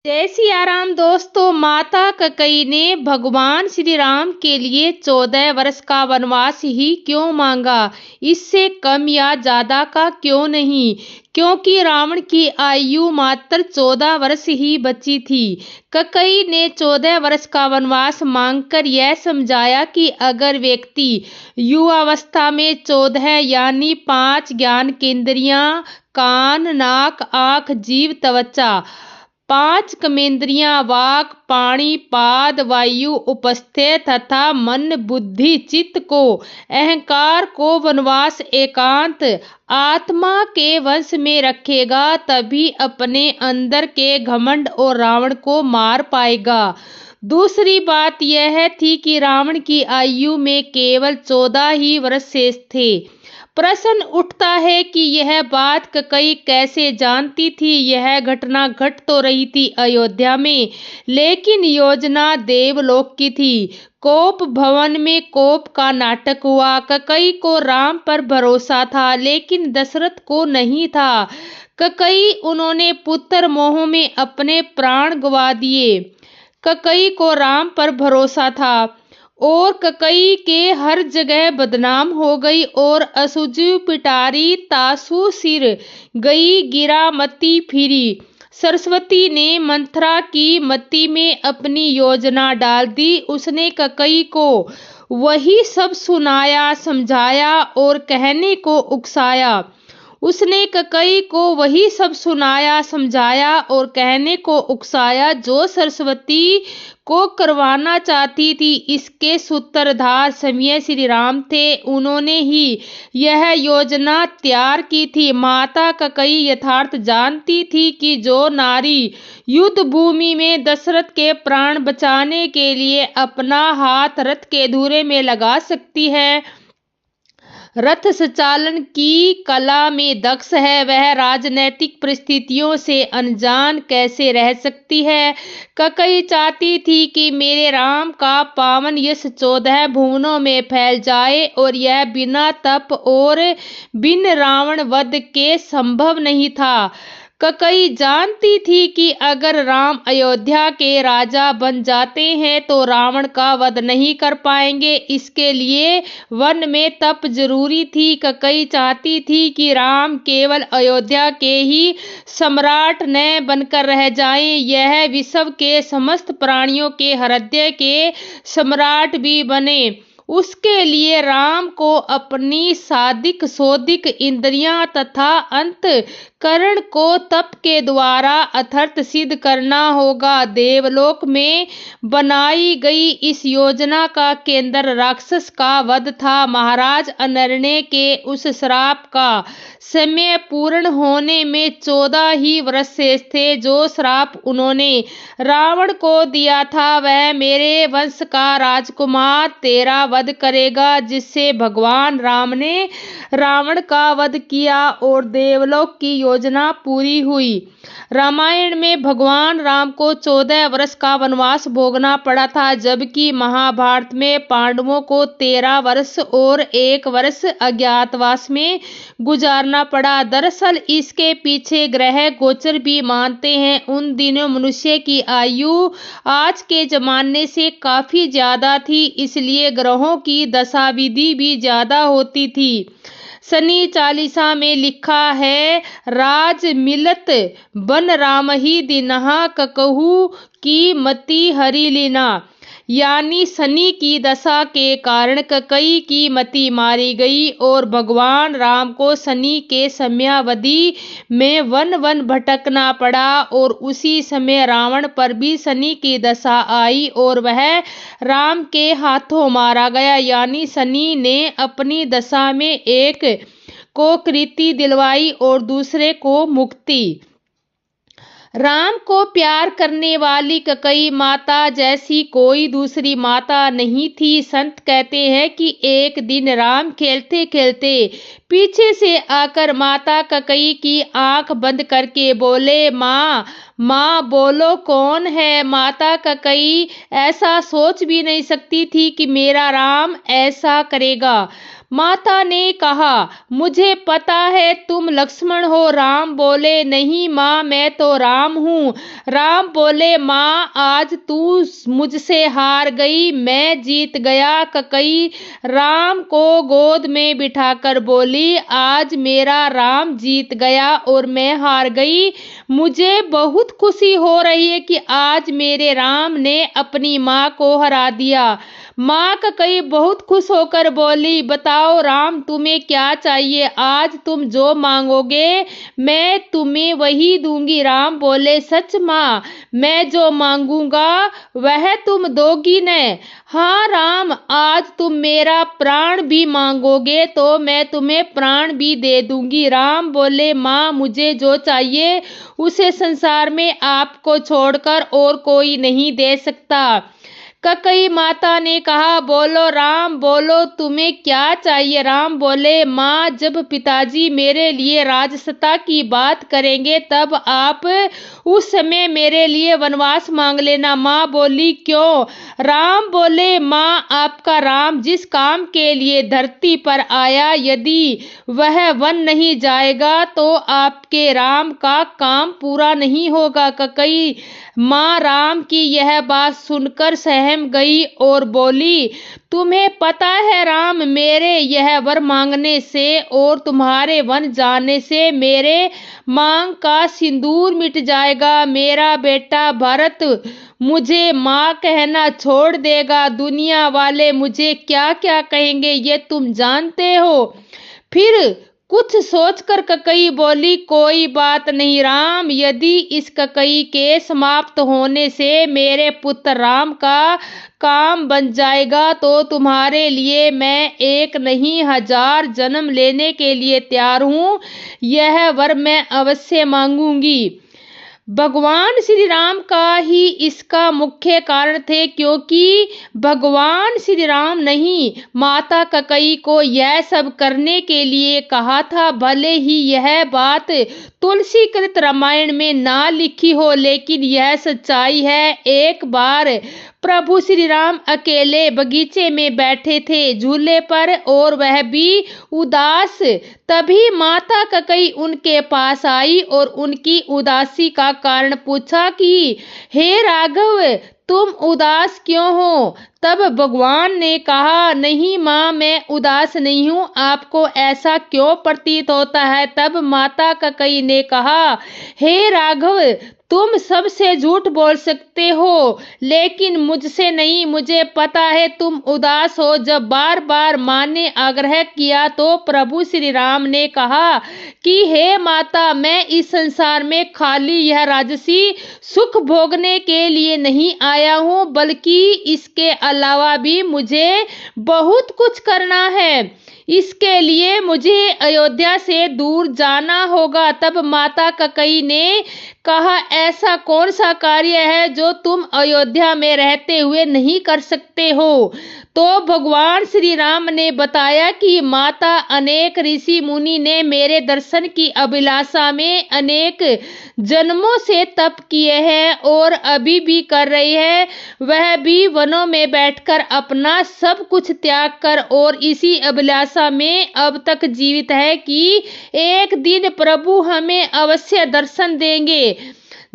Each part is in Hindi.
जय सिया राम दोस्तों। माता कैकेयी ने भगवान श्री राम के लिए 14 वर्ष का वनवास ही क्यों मांगा, इससे कम या ज्यादा का क्यों नहीं? क्योंकि रावण की आयु मात्र 14 वर्ष ही बची थी। कैकेयी ने 14 वर्ष का वनवास मांगकर यह समझाया कि अगर व्यक्ति युवावस्था में 14 यानी 5 ज्ञानेंद्रियां कान नाक आंख जीभ त्वचा 5 कर्मेंद्रियां वाक पाणी पाद वायु उपस्थित तथा मन बुद्धि चित्त को अहंकार को वनवास एकांत आत्मा के वश में रखेगा, तभी अपने अंदर के घमंड और रावण को मार पाएगा। दूसरी बात यह थी कि रावण की आयु में केवल 14 ही वर्ष शेष थे। प्रश्न उठता है कि यह बात कैकेयी कैसे जानती थी? यह घटना घट तो रही थी अयोध्या में, लेकिन योजना देवलोक की थी। कोप भवन में कोप का नाटक हुआ। कैकेयी को राम पर भरोसा था, लेकिन दशरथ को नहीं था। कैकेयी उन्होंने पुत्र मोह में अपने प्राण गंवा दिए। कैकेयी को राम पर भरोसा था और कैकेयी के हर जगह बदनाम हो गई और असुजु पिटारी तासु सिर गई गिरा मती फिरी। सरस्वती ने मंथरा की मति में अपनी योजना डाल दी। उसने कैकेयी को वही सब सुनाया समझाया और कहने को उकसाया। उसने कैकेयी को वही सब सुनाया समझाया और कहने को उकसाया जो सरस्वती को करवाना चाहती थी। इसके सूत्रधार स्वयं श्री राम थे। उन्होंने ही यह योजना तैयार की थी। माता कैकेयी यथार्थ जानती थी कि जो नारी युद्ध भूमि में दशरथ के प्राण बचाने के लिए अपना हाथ रथ के धुरे में लगा सकती है, रथ संचालन की कला में दक्ष है, वह राजनैतिक परिस्थितियों से अनजान कैसे रह सकती है? कैकेयी चाहती थी कि मेरे राम का पावन यश 14 भुवनों में फैल जाए और यह बिना तप और बिन रावण वध के संभव नहीं था। कैकेयी जानती थी कि अगर राम अयोध्या के राजा बन जाते हैं तो रावण का वध नहीं कर पाएंगे। इसके लिए वन में तप जरूरी थी। कैकेयी चाहती थी कि राम केवल अयोध्या के ही सम्राट न बनकर रह जाएं, यह विश्व के समस्त प्राणियों के हृदय के सम्राट भी बने। उसके लिए राम को अपनी साधिक शोधिक इंद्रियां तथा अंतःकरण को तप के द्वारा अथर्थ सिद्ध करना होगा। देवलोक में बनाई गई इस योजना का केंद्र राक्षस का वध था। महाराज अनर्य के उस श्राप का समय पूर्ण होने में 14 ही वर्ष शेष थे। जो श्राप उन्होंने रावण को दिया था, वह मेरे वंश का राजकुमार तेरा वध करेगा, जिससे भगवान राम ने रावण का वध किया और देवलोक की योजना पूरी हुई। रामायण में भगवान राम को 14 वर्ष का वनवास भोगना पड़ा था, जबकि महाभारत में पांडवों को 13 वर्ष और 1 वर्ष अज्ञातवास में गुजारना पड़ा। दरअसल इसके पीछे ग्रह गोचर भी मानते हैं। उन दिनों मनुष्य की आयु आज के जमाने से काफी ज्यादा थी, इसलिए ग्रहों की दशा विधि भी ज्यादा होती थी। शनि चालीसा में लिखा है, राज मिलत बन राम ही दिनहा ककहू की मति हरि लीना। यानी शनि की दशा के कारण कैकेयी की मति मारी गई और भगवान राम को शनि के समयावधि में वन वन भटकना पड़ा और उसी समय रावण पर भी शनि की दशा आई और वह राम के हाथों मारा गया। यानी शनि ने अपनी दशा में एक को कृति दिलवाई और दूसरे को मुक्ति। राम को प्यार करने वाली कैकेयी माता जैसी कोई दूसरी माता नहीं थी। संत कहते हैं कि एक दिन राम खेलते खेलते पीछे से आकर माता कैकेयी की आंख बंद करके बोले, माँ माँ बोलो कौन है। माता कैकेयी ऐसा सोच भी नहीं सकती थी कि मेरा राम ऐसा करेगा। माता ने कहा, मुझे पता है तुम लक्ष्मण हो। राम बोले, नहीं माँ, मैं तो राम हूँ। राम बोले, माँ आज तू मुझसे हार गई, मैं जीत गया। कैकेयी राम को गोद में बिठाकर बोली, आज मेरा राम जीत गया और मैं हार गई। मुझे बहुत खुशी हो रही है कि आज मेरे राम ने अपनी माँ को हरा दिया। माँ कैकेयी बहुत खुश होकर बोली, बताओ राम तुम्हें क्या चाहिए? आज तुम जो मांगोगे मैं तुम्हें वही दूंगी। राम बोले, सच माँ, मैं जो मांगूंगा वह तुम दोगी न? हाँ राम, आज तुम मेरा प्राण भी मांगोगे तो मैं तुम्हें प्राण भी दे दूंगी। राम बोले, माँ मुझे जो चाहिए उसे संसार में आपको छोड़कर और कोई नहीं दे सकता। कैकेयी माता ने कहा, बोलो राम, बोलो तुम्हें क्या चाहिए? राम बोले, माँ जब पिताजी मेरे लिए राजसत्ता की बात करेंगे तब आप उस समय मेरे लिए वनवास मांग लेना। माँ बोली, क्यों? राम बोले, माँ आपका राम जिस काम के लिए धरती पर आया, यदि वह वन नहीं जाएगा तो आपके राम का काम पूरा नहीं होगा। कैकेयी माँ राम की यह बात सुनकर सहम गई और बोली, तुम्हें पता है राम, मेरे यह वर मांगने से और तुम्हारे वन जाने से मेरे मांग का सिंदूर मिट जाएगा। मेरा बेटा भरत मुझे माँ कहना छोड़ देगा। दुनिया वाले मुझे क्या क्या कहेंगे ये तुम जानते हो। फिर कुछ सोचकर कैकेयी बोली, कोई बात नहीं राम, यदि इस कैकेयी के समाप्त होने से मेरे पुत्र राम का काम बन जाएगा तो तुम्हारे लिए मैं एक नहीं 1000 जन्म लेने के लिए तैयार हूँ। यह वर मैं अवश्य मांगूंगी। भगवान श्री राम का ही इसका मुख्य कारण थे, क्योंकि भगवान श्री राम नहीं माता कैकेयी को यह सब करने के लिए कहा था। भले ही यह बात तुलसीकृत रामायण में ना लिखी हो, लेकिन यह सच्चाई है। एक बार प्रभु श्री राम अकेले बगीचे में बैठे थे झूले पर और वह भी उदास। तभी माता कैकेयी उनके पास आई और उनकी उदासी का कारण पूछा कि हे राघव, तुम उदास क्यों हो? तब भगवान ने कहा, नहीं माँ, मैं उदास नहीं हूँ, आपको ऐसा क्यों प्रतीत होता है? तब माता कैकेयी ने कहा, हे राघव, तुम सबसे झूठ बोल सकते हो लेकिन मुझसे नहीं। मुझे पता है तुम उदास हो। जब बार बार माँ ने आग्रह किया तो प्रभु श्री राम ने कहा कि हे माता, मैं इस संसार में खाली यह राजसी सुख भोगने के लिए नहीं आया हूँ, बल्कि इसके अलावा भी मुझे बहुत कुछ करना है। इसके लिए मुझे अयोध्या से दूर जाना होगा। तब माता कैकेयी ने कहा, ऐसा कौन सा कार्य है जो तुम अयोध्या में रहते हुए नहीं कर सकते हो? तो भगवान श्री राम ने बताया कि माता, अनेक ऋषि मुनि ने मेरे दर्शन की अभिलाषा में अनेक जन्मों से तप किए हैं और अभी भी कर रही है। वह भी वनों में बैठकर अपना सब कुछ त्याग कर और इसी अभिलाषा में अब तक जीवित है कि एक दिन प्रभु हमें अवश्य दर्शन देंगे।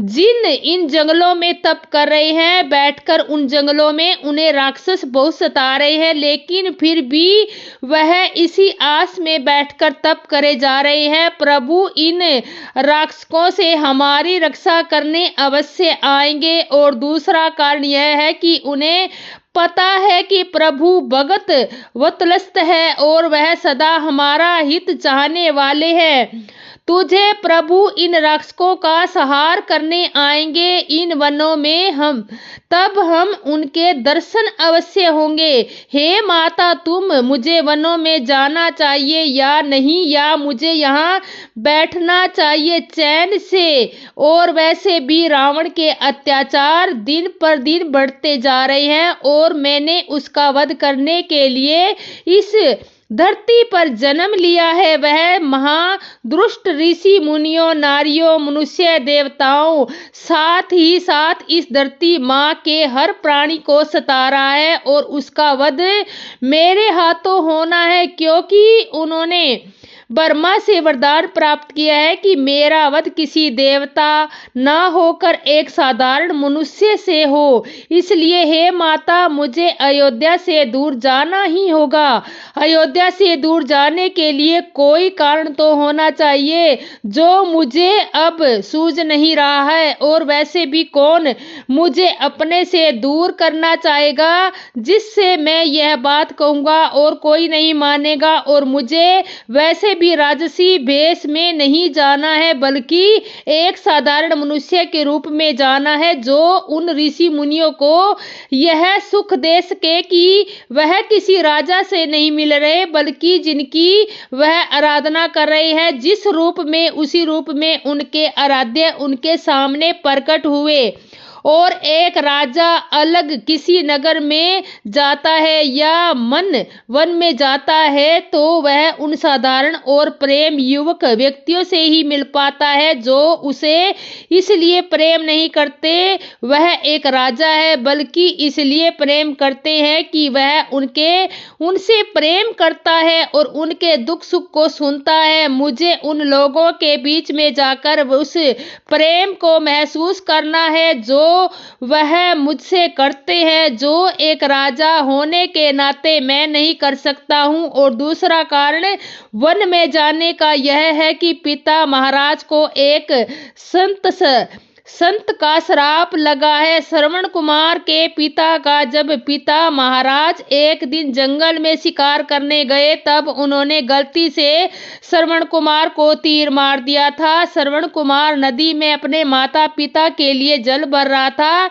जिन इन जंगलों में तप कर रहे हैं, बैठकर उन जंगलों में उन्हें राक्षस बहुत सता रहे हैं, लेकिन फिर भी वह इसी आस में बैठकर तप करे जा रहे हैं। प्रभु इन राक्षसों से हमारी रक्षा करने अवश्य आएंगे। और दूसरा कारण यह है कि उन्हें पता है कि प्रभु भगत वत्सल है और वह सदा हमारा हित चाहने वाले हैं। तुझे प्रभु इन राक्षसों का संहार करने आएंगे इन वनों में, तब हम उनके दर्शन अवश्य होंगे। हे माता, तुम मुझे वनों में जाना चाहिए या नहीं, या मुझे यहाँ बैठना चाहिए चैन से? और वैसे भी रावण के अत्याचार दिन पर दिन बढ़ते जा रहे हैं और मैंने उसका वध करने के लिए इस धरती पर जन्म लिया है, वह महादुष्ट ऋषि मुनियों, नारियों, मनुष्य, देवताओं, साथ ही साथ इस धरती माँ के हर प्राणी को सता रहा है और उसका वध मेरे हाथों होना है, क्योंकि उन्होंने ब्रह्मा से वरदान प्राप्त किया है कि मेरा वध किसी देवता न होकर एक साधारण मनुष्य से हो। इसलिए हे माता, मुझे अयोध्या से दूर जाना ही होगा। अयोध्या से दूर जाने के लिए कोई कारण तो होना चाहिए, जो मुझे अब सूझ नहीं रहा है। और वैसे भी कौन मुझे अपने से दूर करना चाहेगा, जिससे मैं यह बात कहूँगा और कोई नहीं मानेगा। और मुझे वैसे भी राजसी भेष में नहीं जाना है, बल्कि एक साधारण मनुष्य के रूप में जाना है, जो उन ऋषि मुनियों को यह सुख दे सके कि वह किसी राजा से नहीं मिल रहे, बल्कि जिनकी वह आराधना कर रहे हैं, जिस रूप में उसी रूप में उनके आराध्य उनके सामने प्रकट हुए। और एक राजा अलग किसी नगर में जाता है या वन में जाता है, तो वह उन साधारण और प्रेम युवक व्यक्तियों से ही मिल पाता है, जो उसे इसलिए प्रेम नहीं करते वह एक राजा है, बल्कि इसलिए प्रेम करते हैं कि वह उनसे प्रेम करता है और उनके दुख सुख को सुनता है। मुझे उन लोगों के बीच में जाकर उस प्रेम को महसूस करना है जो वह मुझसे करते हैं, जो एक राजा होने के नाते मैं नहीं कर सकता हूँ। और दूसरा कारण वन में जाने का यह है कि पिता महाराज को एक संत का श्राप लगा है। श्रवण कुमार के पिता का जब पिता महाराज एक दिन जंगल में शिकार करने गए, तब उन्होंने गलती से श्रवण कुमार को तीर मार दिया था। श्रवण कुमार नदी में अपने माता पिता के लिए जल भर रहा था।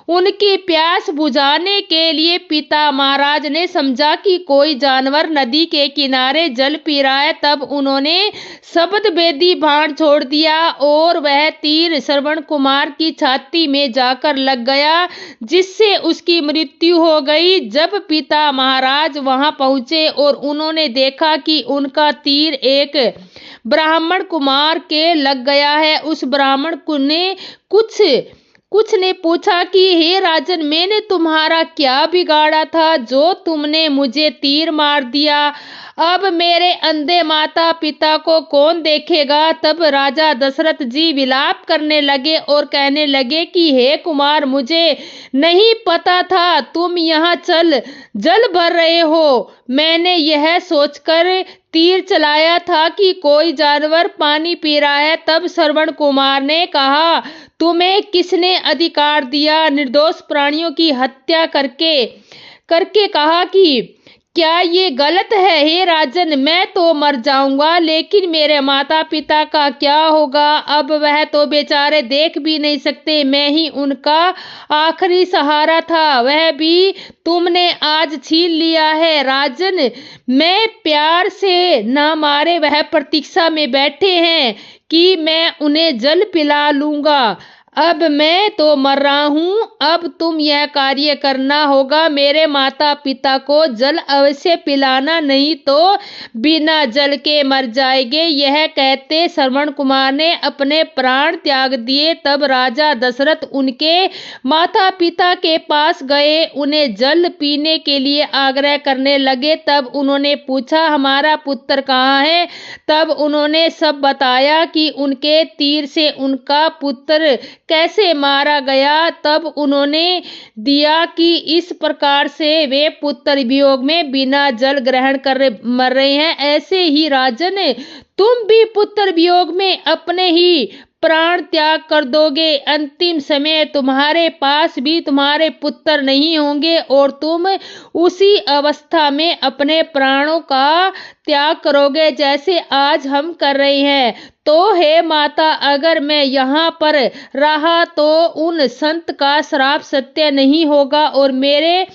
उनकी प्यास बुझाने के लिए पिता महाराज ने समझा कि कोई जानवर नदी के किनारे जल पी रहा है। तब उन्होंने शब्द वेदी बाण छोड़ दिया और वह तीर श्रवण कुमार की छाती में जाकर लग गया, जिससे उसकी मृत्यु हो गई। जब पिता महाराज वहां पहुंचे और उन्होंने देखा कि उनका तीर एक ब्राह्मण कुमार के लग गया है, उस ब्राह्मण ने कुछ ने पूछा कि हे राजन, मैंने तुम्हारा क्या बिगाड़ा था जो तुमने मुझे तीर मार दिया? अब मेरे अंधे माता पिता को कौन देखेगा? तब राजा दशरथ जी विलाप करने लगे और कहने लगे कि हे कुमार, मुझे नहीं पता था तुम यहाँ जल भर रहे हो। मैंने यह सोचकर तीर चलाया था कि कोई जानवर पानी पी रहा है। तब श्रवण कुमार ने कहा, तुम्हें किसने अधिकार दिया निर्दोष प्राणियों की हत्या करके कहा कि क्या ये गलत है? हे राजन, मैं तो मर जाऊंगा, लेकिन मेरे माता पिता का क्या होगा? अब वह तो बेचारे देख भी नहीं सकते, मैं ही उनका आखिरी सहारा था, वह भी तुमने आज छीन लिया है। राजन, मैं प्यार से न मारे वह प्रतीक्षा में बैठे हैं कि मैं उन्हें जल पिला लूंगा। अब मैं तो मर रहा हूँ, अब तुम यह कार्य करना होगा, मेरे माता पिता को जल अवश्य पिलाना, नहीं तो बिना जल के मर जाएंगे। यह कहते श्रवण कुमार ने अपने प्राण त्याग दिए। तब राजा दशरथ उनके माता पिता के पास गए, उन्हें जल पीने के लिए आग्रह करने लगे। तब उन्होंने पूछा, हमारा पुत्र कहाँ है? तब उन्होंने सब बताया कि उनके तीर से उनका पुत्र कैसे मारा गया। तब उन्होंने दिया कि इस प्रकार से वे पुत्र वियोग में बिना जल ग्रहण कर मर रहे हैं, ऐसे ही राजन, तुम भी पुत्र वियोग में अपने ही प्राण त्याग कर दोगे। अंतिम समय तुम्हारे पास भी तुम्हारे पुत्र नहीं होंगे और तुम उसी अवस्था में अपने प्राणों का त्याग करोगे, जैसे आज हम कर रहे हैं। तो हे माता, अगर मैं यहाँ पर रहा तो उन संत का श्राप सत्य नहीं होगा और मेरे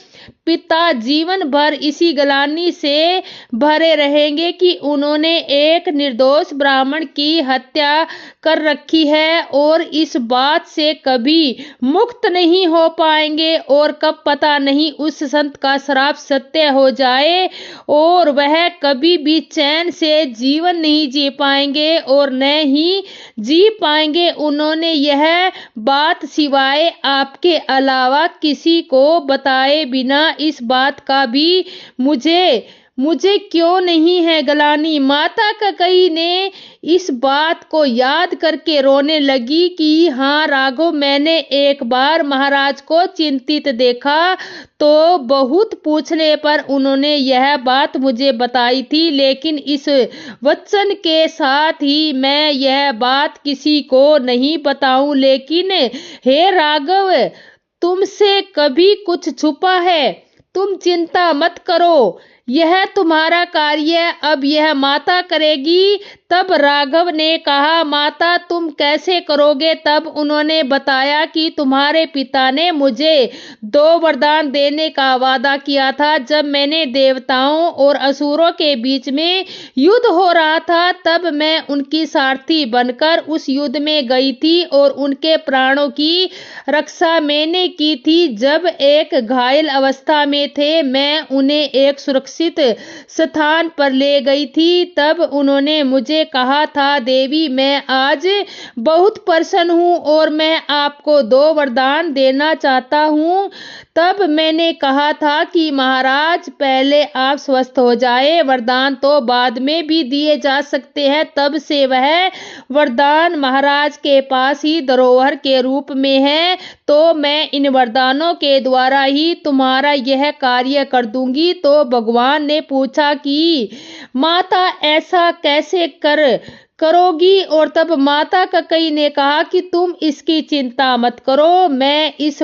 पिता जीवन भर इसी ग्लानि से भरे रहेंगे कि उन्होंने एक निर्दोष ब्राह्मण की हत्या कर रखी है और इस बात से कभी मुक्त नहीं हो पाएंगे और कब पता नहीं उस संत का श्राप सत्य हो जाए और वह कभी भी चैन से जीवन नहीं जी पाएंगे और न ही जी पाएंगे। उन्होंने यह बात सिवाय आपके अलावा किसी को बताए बिना इस बात का भी मुझे क्यों नहीं है ग्लानि। माता कैकेयी ने इस बात को याद करके रोने लगी कि हाँ राघव, मैंने एक बार महाराज को चिंतित देखा तो बहुत पूछने पर उन्होंने यह बात मुझे बताई थी, लेकिन इस वचन के साथ ही मैं यह बात किसी को नहीं बताऊं। लेकिन हे राघव, तुमसे कभी कुछ छुपा है? तुम चिंता मत करो, यह तुम्हारा कार्य अब यह माता करेगी। तब राघव ने कहा, माता तुम कैसे करोगे? तब उन्होंने बताया कि तुम्हारे पिता ने मुझे 2 वरदान देने का वादा किया था। जब मैंने देवताओं और असुरों के बीच में युद्ध हो रहा था तब मैं उनकी सारथी बनकर उस युद्ध में गई थी और उनके प्राणों की रक्षा मैंने की थी। जब एक घायल अवस्था में थे मैं उन्हें एक सुरक्षित स्थान पर ले गई थी। तब उन्होंने मुझे कहा था, देवी मैं आज बहुत प्रसन्न हूँ और मैं आपको 2 वरदान देना चाहता हूँ। तब मैंने कहा था कि महाराज पहले आप स्वस्थ हो जाए, वरदान तो बाद में भी दिए जा सकते हैं। तब से वह वरदान महाराज के पास ही धरोहर के रूप में है, तो मैं इन वरदानों के द्वारा ही तुम्हारा यह कार्य कर दूंगी। तो भगवान ने पूछा कि माता ऐसा कैसे करोगी? और तब माता कैकेयी ने कहा कि तुम इसकी चिंता मत करो, मैं इस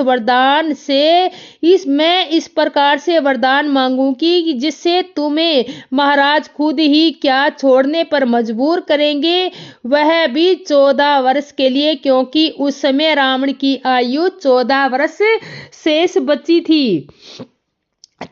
प्रकार से वरदान मांगूंगी जिससे तुम्हें महाराज खुद ही क्या छोड़ने पर मजबूर करेंगे, वह भी 14 वर्ष के लिए, क्योंकि उस समय रावण की आयु 14 वर्ष शेष बची थी।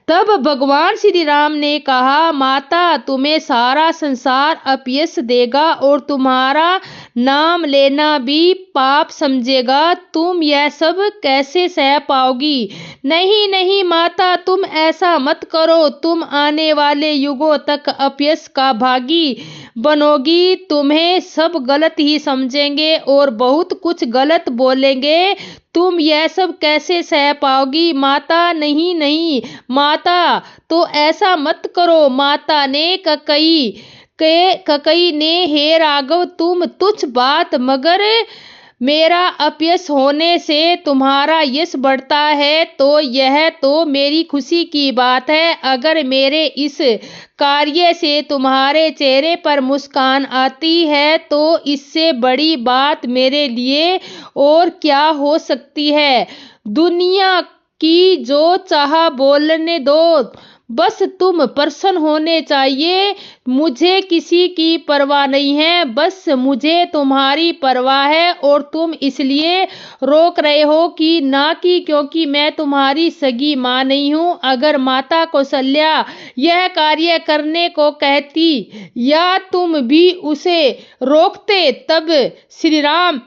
तब भगवान श्री राम ने कहा, माता तुम्हें सारा संसार अपयश देगा और तुम्हारा नाम लेना भी पाप समझेगा, तुम यह सब कैसे सह पाओगी? नहीं नहीं माता, तुम ऐसा मत करो, तुम आने वाले युगों तक अपयश का भागी बनोगी। तुम्हें सब गलत ही समझेंगे और बहुत कुछ गलत बोलेंगे, तुम यह सब कैसे सह पाओगी? माता नहीं नहीं माता, तो ऐसा मत करो। माता ने कैकेयी ने, हे राघव तुम तुच्छ बात, मगर मेरा अपयश होने से तुम्हारा यश बढ़ता है तो यह तो मेरी खुशी की बात है। अगर मेरे इस कार्य से तुम्हारे चेहरे पर मुस्कान आती है तो इससे बड़ी बात मेरे लिए और क्या हो सकती है। दुनिया की जो चाह बोलने दो, बस तुम प्रसन्न होने चाहिए। मुझे किसी की परवाह नहीं है, बस मुझे तुम्हारी परवाह है और तुम इसलिए रोक रहे हो कि ना कि क्योंकि मैं तुम्हारी सगी माँ नहीं हूँ। अगर माता कौशल्या यह कार्य करने को कहती या तुम भी उसे रोकते, तब श्री राम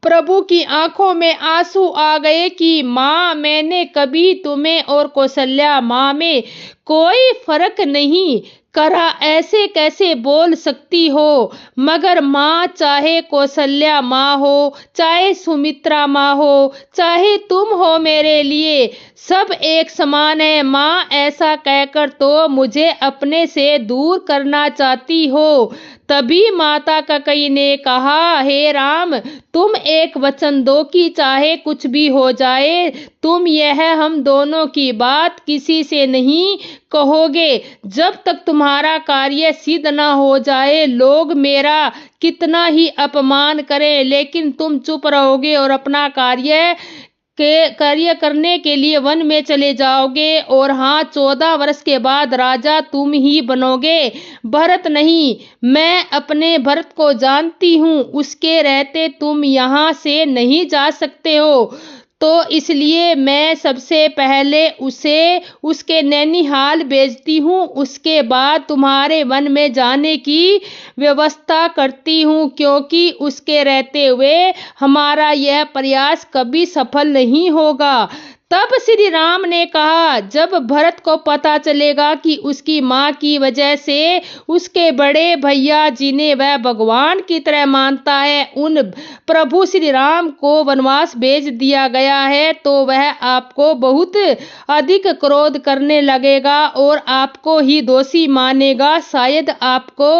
प्रभु की आंखों में आंसू आ गए कि माँ, मैंने कभी तुम्हें और कौशल्या माँ में कोई फर्क नहीं करा, ऐसे कैसे बोल सकती हो? मगर माँ, चाहे कौशल्या माँ हो, चाहे सुमित्रा माँ हो, चाहे तुम हो, मेरे लिए सब एक समान है। माँ, ऐसा कहकर तो मुझे अपने से दूर करना चाहती हो। तभी माता कैकेयी ने कहा, हे राम, तुम एक वचन दो कि चाहे कुछ भी हो जाए, तुम यह हम दोनों की बात किसी से नहीं कहोगे। जब तक तुम्हारा कार्य सिद्ध न हो जाए, लोग मेरा कितना ही अपमान करें, लेकिन तुम चुप रहोगे और अपना कार्य करने के लिए वन में चले जाओगे। और हाँ, 14 वर्ष के बाद राजा तुम ही बनोगे, भरत नहीं। मैं अपने भरत को जानती हूँ, उसके रहते तुम यहाँ से नहीं जा सकते हो। तो इसलिए मैं सबसे पहले उसे उसके नैनीहाल भेजती हूँ, उसके बाद तुम्हारे वन में जाने की व्यवस्था करती हूँ, क्योंकि उसके रहते हुए हमारा यह प्रयास कभी सफल नहीं होगा। तब श्री राम ने कहा, जब भरत को पता चलेगा कि उसकी माँ की वजह से उसके बड़े भैया जिन्हें वह भगवान की तरह मानता है, उन प्रभु श्री राम को वनवास भेज दिया गया है, तो वह आपको बहुत अधिक क्रोध करने लगेगा और आपको ही दोषी मानेगा। शायद आपको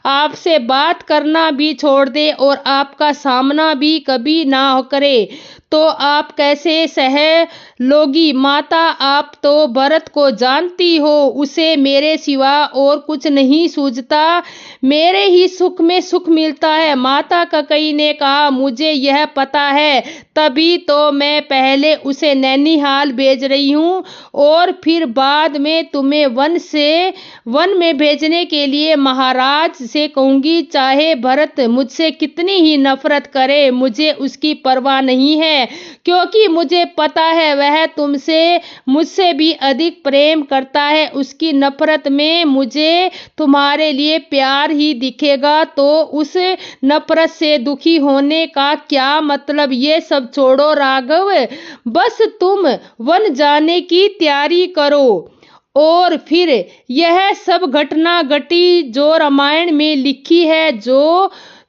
आपसे बात करना भी छोड़ दे और आपका सामना भी कभी ना करे, तो आप कैसे सह लोगी? माता, आप तो भरत को जानती हो, उसे मेरे सिवा और कुछ नहीं सूझता, मेरे ही सुख में सुख मिलता है। माता कैकेयी ने कहा, मुझे यह पता है, तभी तो मैं पहले उसे नैनीहाल भेज रही हूँ और फिर बाद में तुम्हें वन में भेजने के लिए महाराज से कहूंगी। चाहे भरत मुझसे कितनी ही नफरत करे, मुझे उसकी परवाह नहीं है, क्योंकि मुझे पता है वह मुझसे भी अधिक प्रेम करता है। उसकी नफरत में मुझे तुम्हारे लिए प्यार ही दिखेगा, तो उस नफरत से दुखी होने का क्या मतलब? ये सब छोड़ो राघव, बस तुम वन जाने की तैयारी करो। और फिर यह सब घटना घटी जो रामायण में लिखी है।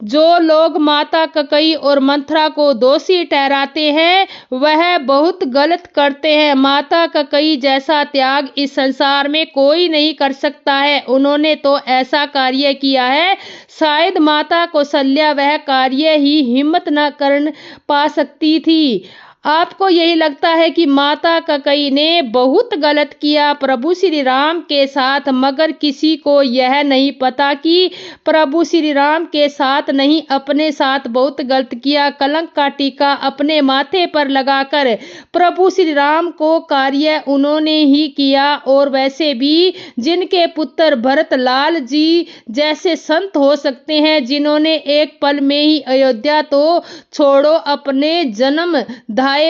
जो लोग माता कैकेयी और मंथरा को दोषी ठहराते हैं, वह बहुत गलत करते हैं। माता कैकेयी जैसा त्याग इस संसार में कोई नहीं कर सकता है। उन्होंने तो ऐसा कार्य किया है, शायद माता कौशल्या वह कार्य ही हिम्मत न कर पा सकती थी। आपको यही लगता है कि माता कैकेयी ने बहुत गलत किया प्रभु श्री राम के साथ, मगर किसी को यह नहीं पता कि प्रभु श्री राम के साथ नहीं, अपने साथ बहुत गलत किया। कलंक का टीका अपने माथे पर लगाकर प्रभु श्री राम को कार्य उन्होंने ही किया। और वैसे भी जिनके पुत्र भरत लाल जी जैसे संत हो सकते हैं, जिन्होंने एक पल में ही अयोध्या तो छोड़ो अपने जन्म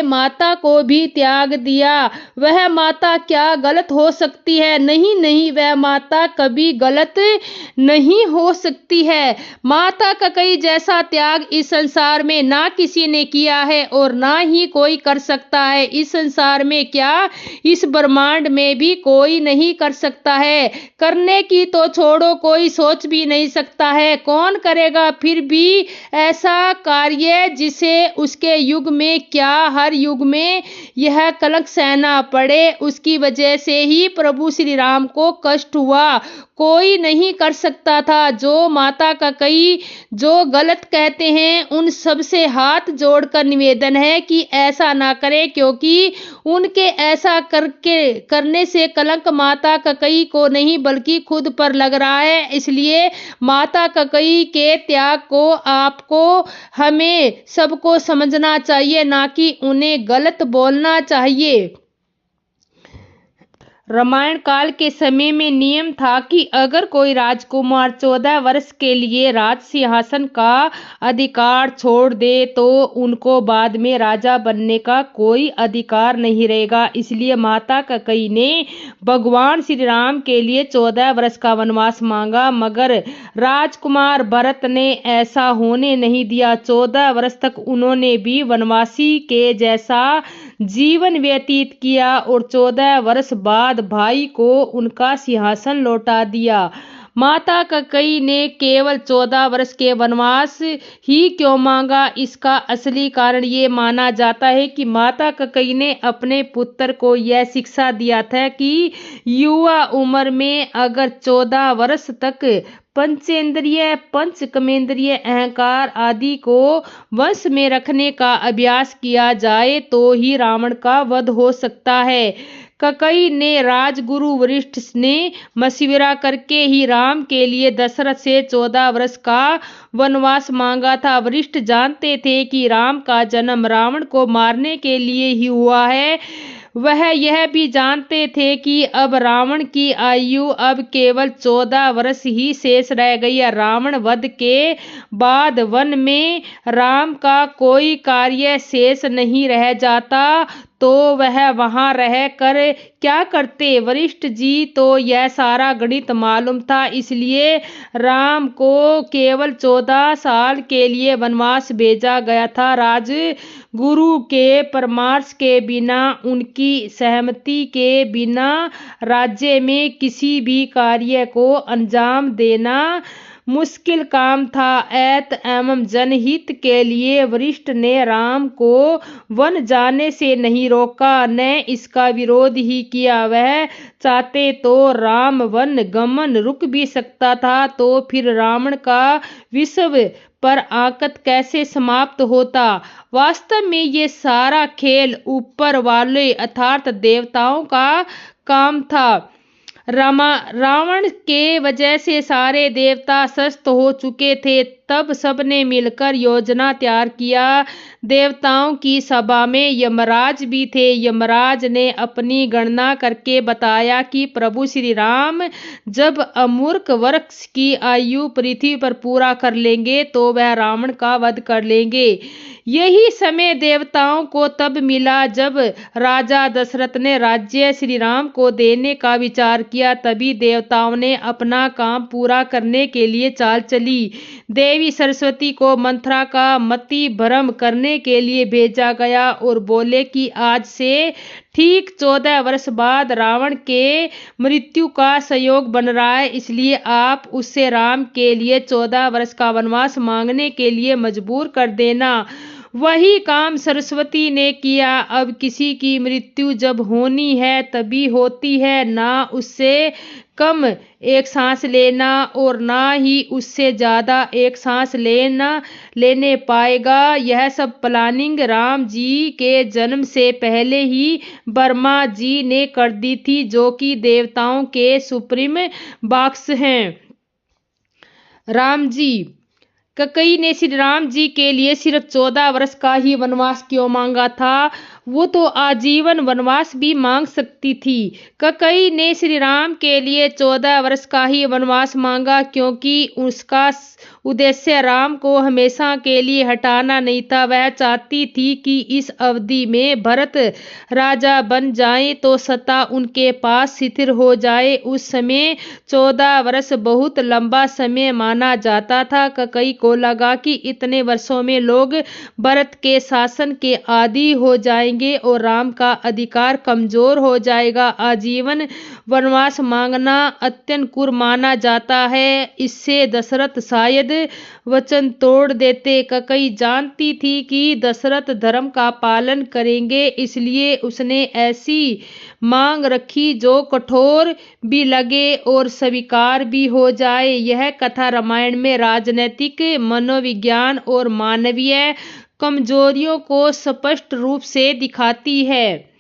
माता को भी त्याग दिया, वह माता क्या गलत हो सकती है? नहीं, वह माता कभी गलत नहीं हो सकती है। माता कैकेयी जैसा त्याग इस संसार में ना किसी ने किया है और ना ही कोई कर सकता है। इस संसार में क्या, इस ब्रह्मांड में भी कोई नहीं कर सकता है। करने की तो छोड़ो, कोई सोच भी नहीं सकता है। कौन करेगा फिर भी ऐसा कार्य जिसे उसके युग में, क्या हर युग में यह कलंक सहना पड़े? उसकी वजह से ही प्रभु श्री राम को कष्ट हुआ, कोई नहीं कर सकता था। जो माता कैकेयी जो गलत कहते हैं, उन सब से हाथ जोड़कर निवेदन है कि ऐसा ना करें, क्योंकि उनके ऐसा करने से कलंक माता कैकेयी को नहीं बल्कि खुद पर लग रहा है। इसलिए माता कैकेयी के त्याग को आपको, हमें सबको समझना चाहिए, ना कि उन्हें गलत बोलना चाहिए। रामायण काल के समय में नियम था कि अगर कोई राजकुमार 14 वर्ष के लिए राज सिंहासन का अधिकार छोड़ दे तो उनको बाद में राजा बनने का कोई अधिकार नहीं रहेगा। इसलिए माता कैकेयी ने भगवान श्री राम के लिए 14 वर्ष का वनवास मांगा, मगर राजकुमार भरत ने ऐसा होने नहीं दिया। 14 वर्ष तक उन्होंने भी वनवासी के जैसा जीवन व्यतीत किया और 14 वर्ष बाद भाई को उनका सिंहासन लौटा दिया। माता कैकेयी ने केवल 14 वर्ष के वनवास ही क्यों मांगा? इसका असली कारण ये माना जाता है कि माता कैकेयी ने अपने पुत्र को यह शिक्षा दिया था कि युवा उम्र में अगर 14 वर्ष तक पंचेंद्रिय, पंचकर्मेंद्रिय, अहंकार आदि को वश में रखने का अभ्यास किया जाए तो ही रावण का वध हो सकता है। कैकेयी ने राजगुरु वशिष्ठ ने मशविरा करके ही राम के लिए दशरथ से 14 वर्ष का वनवास मांगा था। वशिष्ठ जानते थे कि राम का जन्म रावण को मारने के लिए ही हुआ है। वह यह भी जानते थे कि अब रावण की आयु अब केवल 14 वर्ष ही शेष रह गई है। रावण वध के बाद वन में राम का कोई कार्य शेष नहीं रह जाता तो वह वहां रह कर क्या करते। वशिष्ठ जी को यह सारा गणित मालूम था, इसलिए राम को केवल 14 साल के लिए वनवास भेजा गया था। राजगुरु के परामर्श के बिना, उनकी सहमति के बिना राज्य में किसी भी कार्य को अंजाम देना मुश्किल काम था। ऐत एवं जनहित के लिए वशिष्ठ ने राम को वन जाने से नहीं रोका, न इसका विरोध ही किया। वह चाहते तो राम वन गमन रुक भी सकता था, तो फिर रावण का विश्व पर आकत कैसे समाप्त होता। वास्तव में ये सारा खेल ऊपर वाले अर्थात देवताओं का काम था। रावण के वजह से सारे देवता स्वस्थ हो चुके थे। तब सबने मिलकर योजना तैयार किया। देवताओं की सभा में यमराज भी थे। यमराज ने अपनी गणना करके बताया कि प्रभु श्री राम जब अमूर्ख वर्ष की आयु पृथ्वी पर पूरा कर लेंगे तो वह रावण का वध कर लेंगे। यही समय देवताओं को तब मिला जब राजा दशरथ ने राज्य श्री राम को देने का विचार किया। तभी देवताओं ने अपना काम पूरा करने के लिए चाल चली। देवी सरस्वती को मंथरा का मति भ्रम करने के लिए भेजा गया और बोले कि आज से ठीक 14 वर्ष बाद रावण के मृत्यु का संयोग बन रहा है, इसलिए आप उससे राम के लिए 14 वर्ष का वनवास मांगने के लिए मजबूर कर देना। वही काम सरस्वती ने किया। अब किसी की मृत्यु जब होनी है तभी होती है, ना उससे कम एक सांस लेना और ना ही उससे ज्यादा एक सांस लेने पाएगा। यह सब प्लानिंग राम जी के जन्म से पहले ही ब्रह्मा जी ने कर दी थी, जो कि देवताओं के सुप्रीम बॉस हैं। राम जी कैकेयी ने श्री राम जी के लिए सिर्फ 14 वर्ष का ही वनवास क्यों मांगा था? वो तो आजीवन वनवास भी मांग सकती थी। कैकेयी ने श्री राम के लिए 14 वर्ष का ही वनवास मांगा क्योंकि उसका उद्देश्य राम को हमेशा के लिए हटाना नहीं था। वह चाहती थी कि इस अवधि में भरत राजा बन जाएं तो सत्ता उनके पास स्थिर हो जाए। उस समय 14 वर्ष बहुत लंबा समय माना जाता था। कैकेयी को लगा कि इतने वर्षों में लोग भरत के शासन के आदी हो जाएंगे और राम का अधिकार कमजोर हो जाएगा। आजीवन वनवास मांगना अत्यंत क्रूर माना जाता है, इससे दशरथ शायद वचन तोड़ देते। कैकेयी जानती थी कि दशरथ धर्म का पालन करेंगे, इसलिए उसने ऐसी मांग रखी जो कठोर भी लगे और स्वीकार भी हो जाए। यह कथा रामायण में राजनीतिक, मनोविज्ञान और मानवीय कमजोरियों को स्पष्ट रूप से दिखाती है।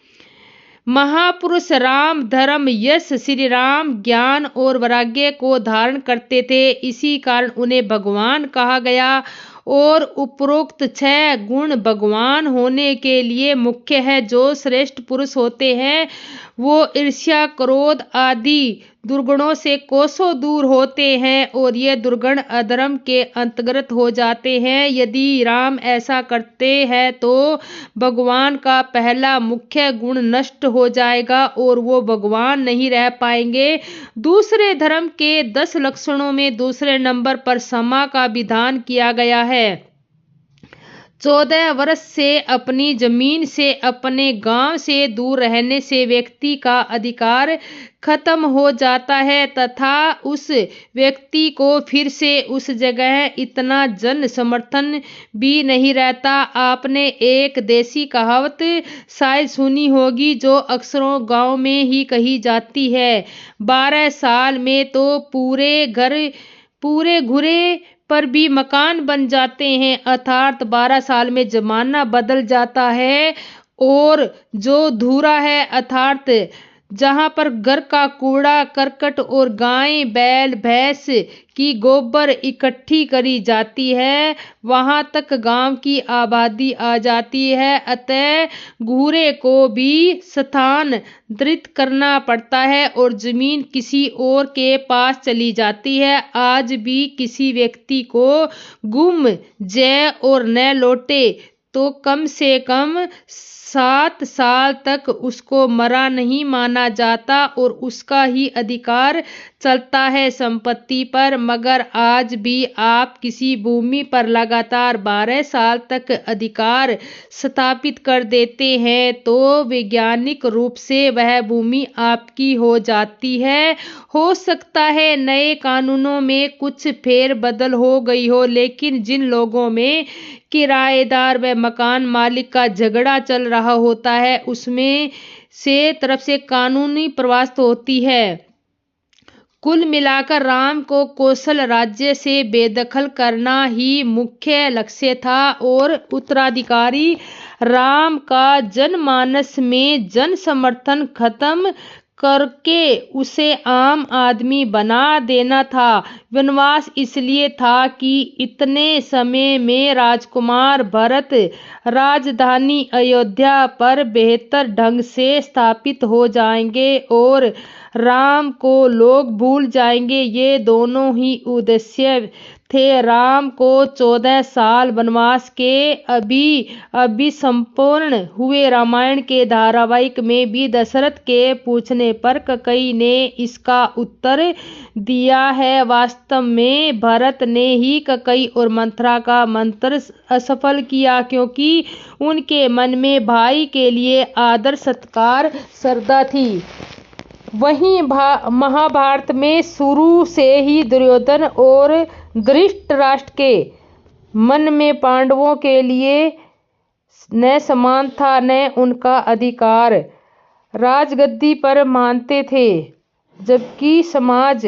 महापुरुष राम धर्म, यश, श्री राम ज्ञान और वैराग्य को धारण करते थे, इसी कारण उन्हें भगवान कहा गया। और उपरोक्त 6 गुण भगवान होने के लिए मुख्य है। जो श्रेष्ठ पुरुष होते हैं वो ईर्ष्या, क्रोध आदि दुर्गुणों से कोसों दूर होते हैं और ये दुर्गुण अधर्म के अंतर्गत हो जाते हैं। यदि राम ऐसा करते हैं तो भगवान का पहला मुख्य गुण नष्ट हो जाएगा और वो भगवान नहीं रह पाएंगे। दूसरे धर्म के 10 लक्षणों में दूसरे नंबर पर क्षमा का विधान किया गया है। 14 वर्ष से अपनी जमीन से, अपने गांव से दूर रहने से व्यक्ति का अधिकार खत्म हो जाता है तथा उस व्यक्ति को फिर से उस जगह इतना जन समर्थन भी नहीं रहता। आपने एक देसी कहावत शायद सुनी होगी जो अक्सरों गांव में ही कही जाती है, 12 साल में तो पूरे घुरे पर भी मकान बन जाते हैं। अर्थात 12 साल में जमाना बदल जाता है और जो धूरा है अर्थात जहाँ पर घर का कूड़ा करकट और गाय बैल भैंस की गोबर इकट्ठी करी जाती है, वहां तक गांव की आबादी आ जाती है। अतः घूरे को भी स्थानांतरित करना पड़ता है और जमीन किसी और के पास चली जाती है। आज भी किसी व्यक्ति को गुम जाए और न लौटे तो कम से कम 7 साल तक उसको मरा नहीं माना जाता और उसका ही अधिकार चलता है संपत्ति पर। मगर आज भी आप किसी भूमि पर लगातार 12 साल तक अधिकार स्थापित कर देते हैं तो वैज्ञानिक रूप से वह भूमि आपकी हो जाती है। हो सकता है नए कानूनों में कुछ फेरबदल हो गई हो, लेकिन जिन लोगों में किराएदार व मकान मालिक का झगड़ा चल रहा होता है उसमें से तरफ से कानूनी प्रवास होती है। कुल मिलाकर राम को कौशल राज्य से बेदखल करना ही मुख्य लक्ष्य था और उत्तराधिकारी राम का जनमानस में जन समर्थन खत्म करके उसे आम आदमी बना देना था। वनवास इसलिए था कि इतने समय में राजकुमार भरत राजधानी अयोध्या पर बेहतर ढंग से स्थापित हो जाएंगे और राम को लोग भूल जाएंगे। ये दोनों ही उद्देश्य थे। राम को 14 साल वनवास के अभी संपूर्ण हुए। रामायण के धारावाहिक में भी दशरथ के पूछने पर कैकेयी ने इसका उत्तर दिया है। वास्तव में भरत ने ही कैकेयी और मंथरा का मंत्र असफल किया, क्योंकि उनके मन में भाई के लिए आदर सत्कार श्रद्धा थी। वहीं महाभारत में शुरू से ही दुर्योधन और धृतराष्ट्र के मन में पांडवों के लिए न सम्मान था न उनका अधिकार। राजगद्दी पर मानते थे, जबकि समाज